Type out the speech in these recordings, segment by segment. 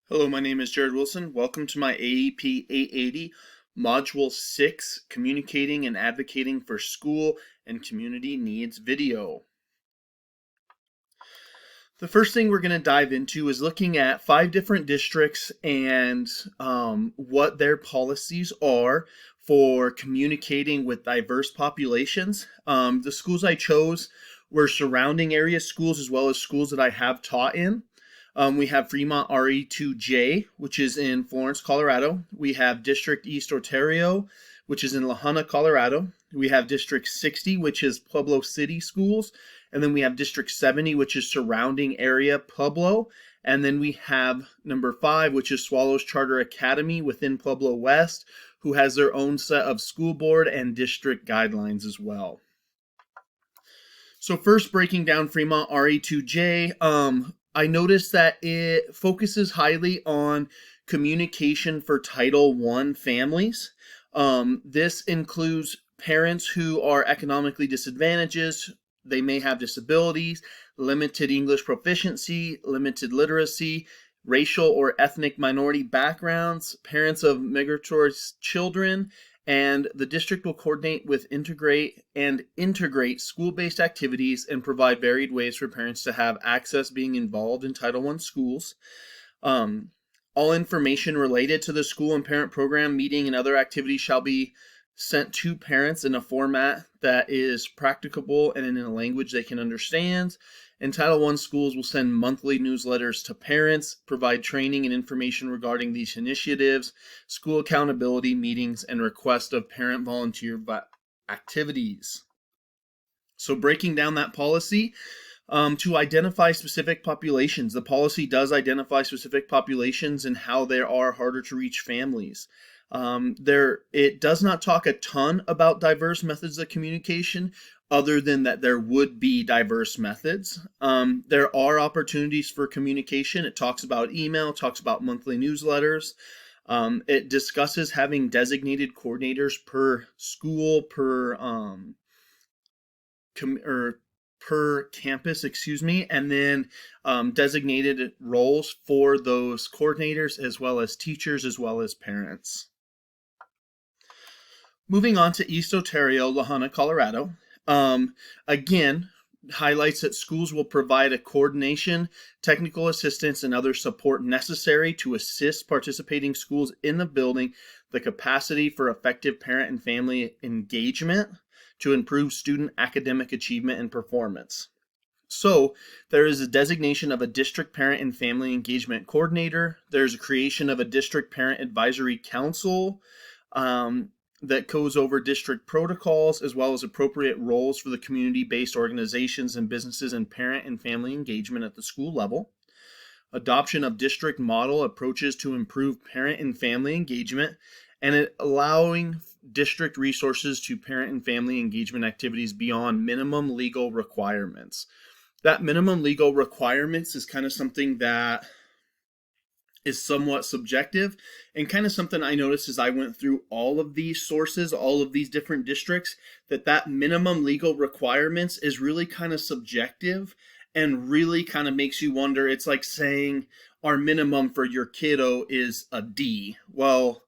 Hello, my name is Jared Wilson. Welcome to my AEP 880 Module 6 Communicating and Advocating for School and Community Needs video. The first thing we're going to dive into is looking at 5 different districts and what their policies are for communicating with diverse populations. The schools I chose were surrounding area schools as well as schools that I have taught in. We have Fremont RE2J, which is in Florence, Colorado. We have District East Ontario, which is in La Junta, Colorado. We have District 60, which is Pueblo City Schools. And then we have District 70, which is surrounding area Pueblo. And then we have number 5, which is Swallows Charter Academy within Pueblo West, who has their own set of school board and district guidelines as well. So first, breaking down Fremont RE2J, I noticed that it focuses highly on communication for Title I families. This includes parents who are economically disadvantaged. They may have disabilities, limited English proficiency, limited literacy, racial or ethnic minority backgrounds, parents of migratory children, and the district will coordinate with integrate school-based activities and provide varied ways for parents to have access being involved in Title I schools. All information related to the school and parent program, meeting, and other activities shall be sent to parents in a format that is practicable and in a language they can understand. And Title I schools will send monthly newsletters to parents, provide training and information regarding these initiatives, school accountability meetings, and request of parent volunteer activities. So breaking down that policy, to identify specific populations. The policy does identify specific populations and how there are harder to reach families. It does not talk a ton about diverse methods of communication, other than that there would be diverse methods. There are opportunities for communication. It talks about email, talks about monthly newsletters. It discusses having designated coordinators per school, per campus, and then designated roles for those coordinators as well as teachers as well as parents. Moving on to East Ontario, La Junta, Colorado. Again, highlights that schools will provide a coordination, technical assistance, and other support necessary to assist participating schools in the building the capacity for effective parent and family engagement to improve student academic achievement and performance. So there is a designation of a district parent and family engagement coordinator. There's a creation of a district parent advisory council that goes over district protocols as well as appropriate roles for the community-based organizations and businesses and parent and family engagement at the school level. Adoption of district model approaches to improve parent and family engagement, and it allowing district resources to parent and family engagement activities beyond minimum legal requirements. That minimum legal requirements is kind of something that is somewhat subjective, and kind of something I noticed as I went through all of these sources, all of these different districts, that minimum legal requirements is really kind of subjective and really kind of makes you wonder. It's like saying our minimum for your kiddo is a D. Well,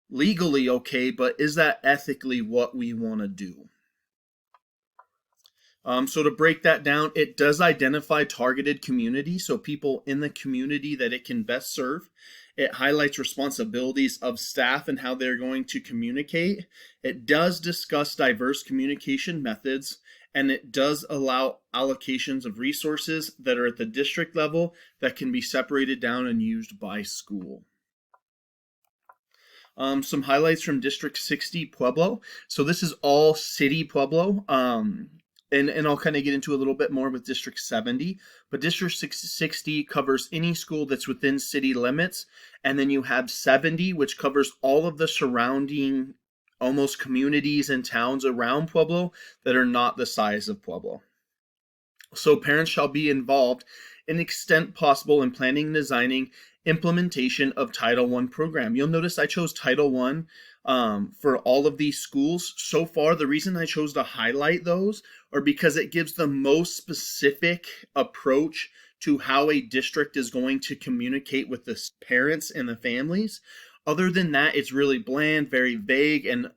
legally okay, but is that ethically what we want to do? So to break that down, it does identify targeted community, so people in the community that it can best serve. It highlights responsibilities of staff and how they're going to communicate. It does discuss diverse communication methods, and it does allow allocations of resources that are at the district level that can be separated down and used by school. Some highlights from District 60 Pueblo. So this is all city Pueblo. And I'll kind of get into a little bit more with District 70, but District 60 covers any school that's within city limits, and then you have 70, which covers all of the surrounding almost communities and towns around Pueblo that are not the size of Pueblo. So parents shall be involved in extent possible in planning and designing implementation of Title I program. You'll notice I chose Title I for all of these schools. So far, the reason I chose to highlight those are because it gives the most specific approach to how a district is going to communicate with the parents and the families. Other than that, it's really bland, very vague, and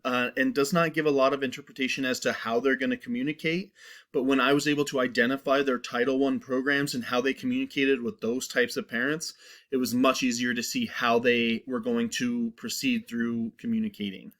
does not give a lot of interpretation as to how they're going to communicate. But when I was able to identify their Title I programs and how they communicated with those types of parents, it was much easier to see how they were going to proceed through communicating.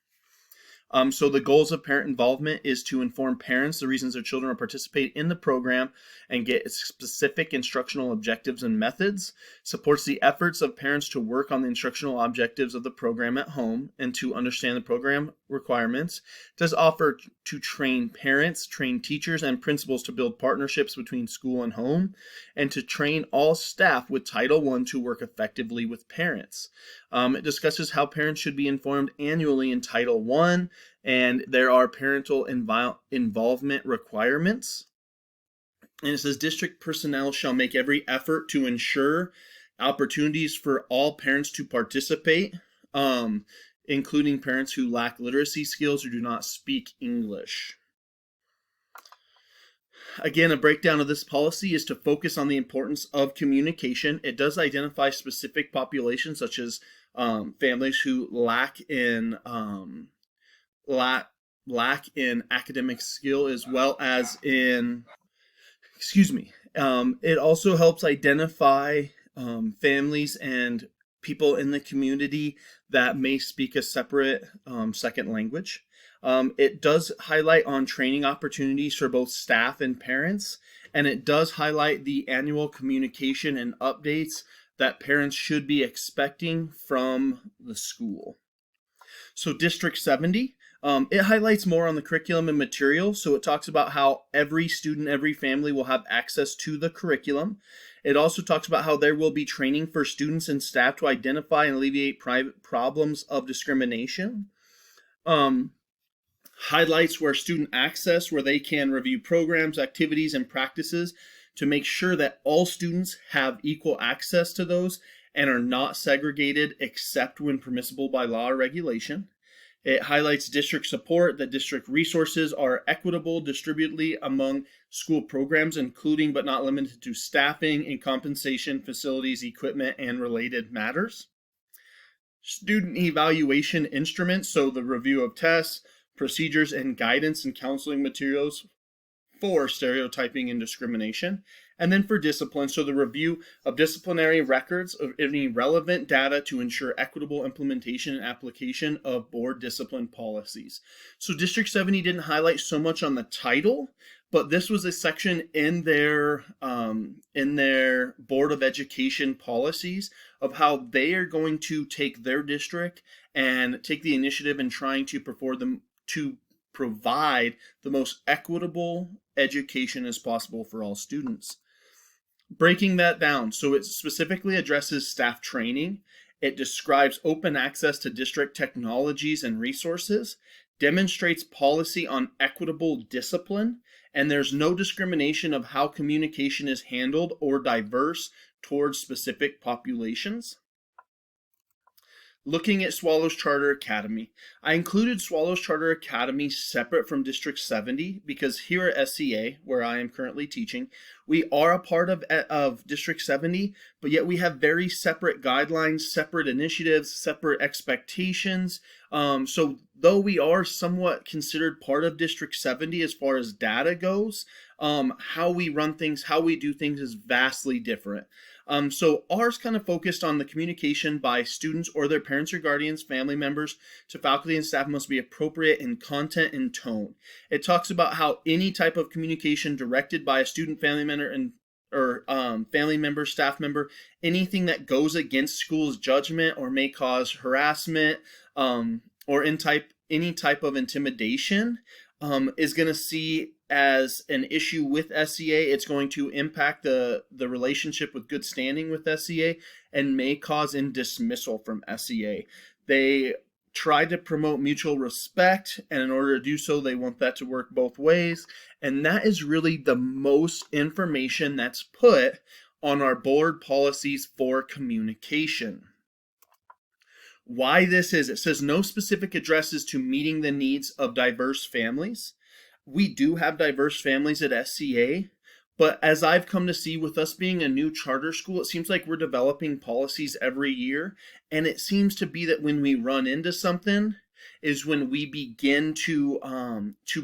So the goals of parent involvement is to inform parents the reasons their children will participate in the program and get specific instructional objectives and methods, supports the efforts of parents to work on the instructional objectives of the program at home and to understand the program requirements, does offer to train parents, train teachers, and principals to build partnerships between school and home, and to train all staff with Title I to work effectively with parents. It discusses how parents should be informed annually in Title I, and there are parental involvement requirements. And it says district personnel shall make every effort to ensure opportunities for all parents to participate, including parents who lack literacy skills or do not speak English. Again, a breakdown of this policy is to focus on the importance of communication. It does identify specific populations such as families who lack in academic skill, as well as in it also helps identify families and people in the community that may speak a separate second language. It does highlight on training opportunities for both staff and parents, and it does highlight the annual communication and updates that parents should be expecting from the school. So District 70, it highlights more on the curriculum and material. So it talks about how every student, every family will have access to the curriculum. It also talks about how there will be training for students and staff to identify and alleviate private problems of discrimination. Highlights where student access, where they can review programs, activities, and practices to make sure that all students have equal access to those and are not segregated except when permissible by law or regulation. It highlights district support, that district resources are equitable distributedly among school programs, including but not limited to staffing and compensation, facilities, equipment, and related matters. Student evaluation instruments, so the review of tests, procedures, and guidance and counseling materials for stereotyping and discrimination. And then for discipline, so the review of disciplinary records of any relevant data to ensure equitable implementation and application of board discipline policies. So District 70 didn't highlight so much on the title, but this was a section in their Board of Education policies of how they are going to take their district and take the initiative in trying to provide the most equitable education as possible for all students. Breaking that down, so it specifically addresses staff training. It describes open access to district technologies and resources, demonstrates policy on equitable discipline, and there's no discrimination of how communication is handled or diverse towards specific populations. Looking at Swallows Charter Academy. I included Swallows Charter Academy separate from District 70 because here at SCA, where I am currently teaching, we are a part of District 70, but yet we have very separate guidelines, separate initiatives, separate expectations. So though we are somewhat considered part of District 70 as far as data goes, how we run things, how we do things is vastly different. So ours kind of focused on the communication by students or their parents or guardians, family members to faculty and staff must be appropriate in content and tone. It talks about how any type of communication directed by a student, family member, family member, staff member, anything that goes against school's judgment or may cause harassment or any type of intimidation is going to see as an issue with SCA. It's going to impact the relationship with good standing with SCA and may cause dismissal from SCA. They try to promote mutual respect, and in order to do so, they want that to work both ways. And that is really the most information that's put on our board policies for communication. Why this is, it says no specific addresses to meeting the needs of diverse families. We do have diverse families at SCA, But as I've come to see with us being a new charter school, it seems like we're developing policies every year. And it seems to be that when we run into something is when we begin to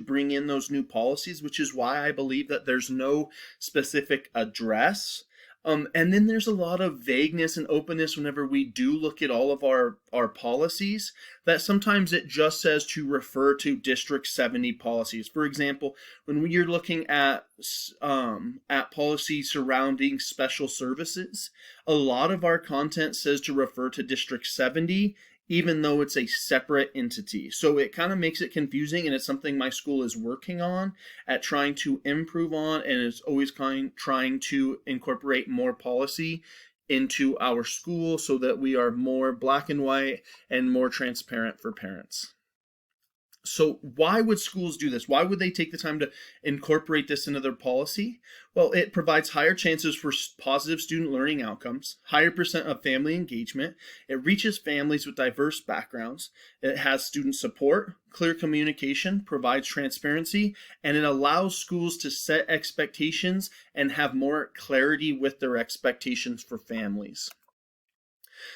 bring in those new policies, which is why I believe that there's no specific address. And then there's a lot of vagueness and openness whenever we do look at all of our policies, that sometimes it just says to refer to District 70 policies. For example, when you're looking at policies surrounding special services, a lot of our content says to refer to District 70, even though it's a separate entity. So it kind of makes it confusing, and it's something my school is working on at trying to improve on, and it's always trying to incorporate more policy into our school so that we are more black and white and more transparent for parents. So why would schools do this? Why would they take the time to incorporate this into their policy? Well, it provides higher chances for positive student learning outcomes, higher percent of family engagement. It reaches families with diverse backgrounds. It has student support, clear communication, provides transparency, and it allows schools to set expectations and have more clarity with their expectations for families.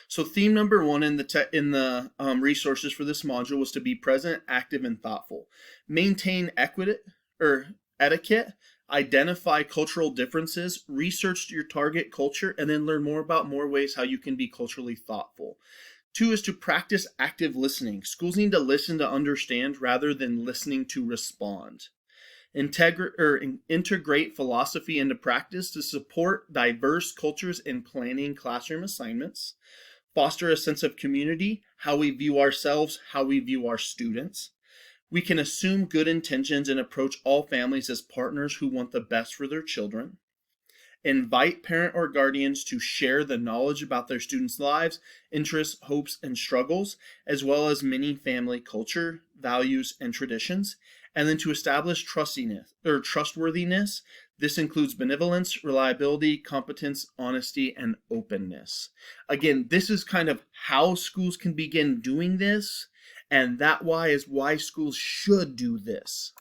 So theme number one in the resources for this module was to be present, active, and thoughtful. Maintain etiquette, identify cultural differences, research your target culture, and then learn more about more ways how you can be culturally thoughtful. 2 is to practice active listening. Schools need to listen to understand rather than listening to respond. Integrate philosophy into practice to support diverse cultures in planning classroom assignments. Foster a sense of community, how we view ourselves, how we view our students. We can assume good intentions and approach all families as partners who want the best for their children. Invite parent or guardians to share the knowledge about their students' lives, interests, hopes, and struggles, as well as many family culture, values, and traditions. And then to establish trustworthiness. This includes benevolence, reliability, competence, honesty, and openness. Again, this is kind of how schools can begin doing this, and that is why schools should do this.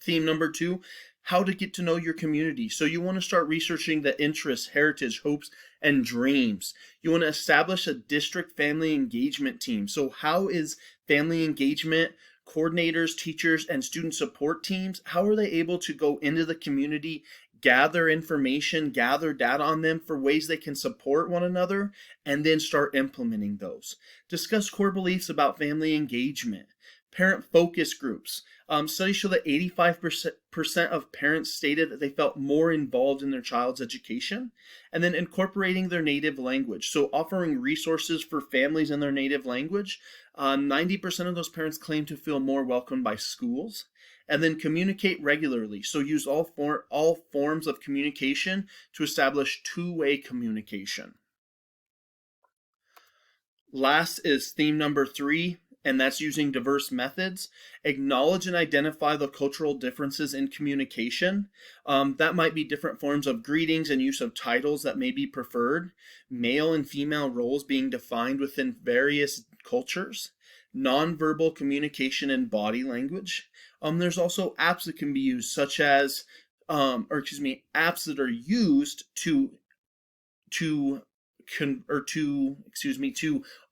Theme number 2, how to get to know your community. So you want to start researching the interests, heritage, hopes, and dreams. You want to establish a district family engagement team. So how is family engagement coordinators, teachers, and student support teams, how are they able to go into the community, gather information, gather data on them for ways they can support one another, and then start implementing those? Discuss core beliefs about family engagement. Parent focus groups. Studies show that 85% of parents stated that they felt more involved in their child's education. And then incorporating their native language. So offering resources for families in their native language. 90% of those parents claim to feel more welcomed by schools. And then communicate regularly. So use all forms of communication to establish two-way communication. Last is theme number 3. And that's using diverse methods. Acknowledge and identify the cultural differences in communication. That might be different forms of greetings and use of titles that may be preferred. Male and female roles being defined within various cultures. Nonverbal communication and body language. There's also apps that can be used, such as, apps that are used to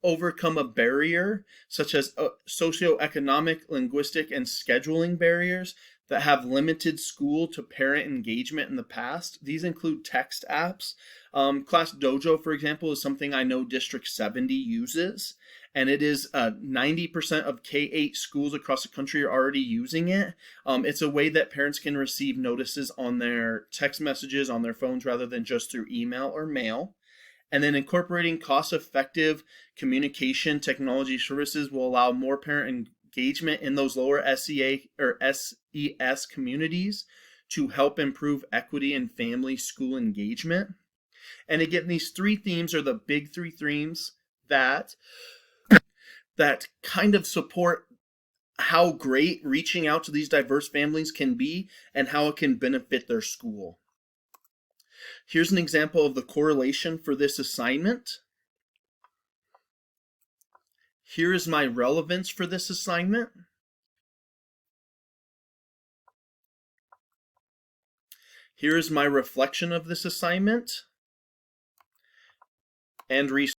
overcome a barrier, such as socioeconomic, linguistic, and scheduling barriers that have limited school to parent engagement in the past. These include text apps. Class Dojo, for example, is something I know District 70 uses, and it is 90% of K-8 schools across the country are already using it. It's a way that parents can receive notices on their text messages on their phones rather than just through email or mail. And then incorporating cost-effective communication technology services will allow more parent engagement in those lower SEA or SES communities to help improve equity in family school engagement. And again, these 3 themes are the big 3 themes that kind of support how great reaching out to these diverse families can be and how it can benefit their school. Here's an example of the correlation for this assignment. Here is my relevance for this assignment. Here is my reflection of this assignment and research.